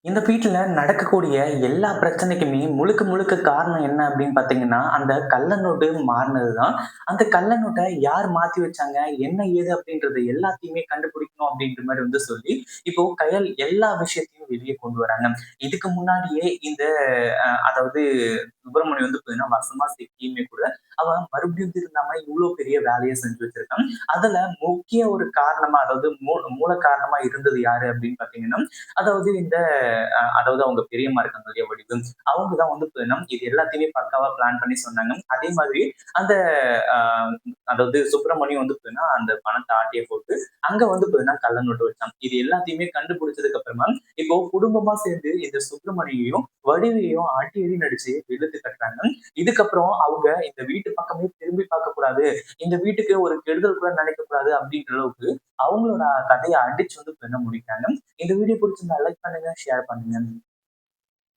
இந்த வீட்ல நடக்கக்கூடிய எல்லா பிரச்சனைக்குமே முழுக்க முழுக்க காரணம் என்ன அப்படின்னு பார்த்தீங்கன்னா, அந்த கள்ள நோட்டு மாறுனது தான். அந்த கள்ள நோட்ட யார் மாத்தி வச்சாங்க? என்ன ஏது அப்படின்றது எல்லாத்தையுமே கண்டுபிடிக்கணும் அப்படின்ற மாரி சொல்லி, இப்போ கையல் எல்லா விஷயத்தையும் வெளிய கொண்டு வராங்க. இதுக்கு முன்னாடியே இந்த அதாவது சுப்பிரமணியம் பார்த்தீங்கன்னா, வசமா சிக்கியுமே கூட அவன் மறுபடியும் திருந்தாம இவ்ளோ பெரிய வேலைய செஞ்சு வச்சிருக்கான். அதுல முக்கிய ஒரு காரணமா அதாவது மூல காரணமா இருந்தது யாரு அப்படின்னு பார்த்தீங்கன்னா, அதாவது இந்த அதாவது அவங்க பெரியம்மா இருக்காங்க இல்லையா வடிவு, அவங்க தான் பார்த்தீங்கன்னா, இது எல்லாத்தையுமே பக்காவா பிளான் பண்ணி சொன்னாங்க. அதே மாதிரி அந்த அ அதாவது சுப்பிரமணியம் பார்த்தீங்கன்னா, அந்த பணத்த ஆட்டைய போட்டு அங்க பார்த்தீங்கன்னா, கள்ள நோட்டு வச்சான். இது எல்லாத்தையுமே கண்டுபிடிச்சதுக்கு அப்புறமா, இப்போ குடும்பமா சேர்ந்து இந்த சுப்பிரமணியையும், வடிவையும் அடி அடின்னு அடிச்சு வெளுத்து கட்டுறாங்க. இதுக்கப்புறம் அவங்க இந்த வீட்டு பக்கமே திரும்பி பார்க்கக்கூடாது. இந்த வீட்டுக்கு ஒரு கெடுதல் கூட நினைக்கக்கூடாது அப்படின்ற அளவுக்கு அவங்களோட கதைய அடிச்சு பார்த்தீங்கன்னா முடிக்கிறாங்க. இந்த வீடியோ பிடிச்சிருந்தா லைக் பண்ணுங்க, ஷேர் பண்ணுங்க.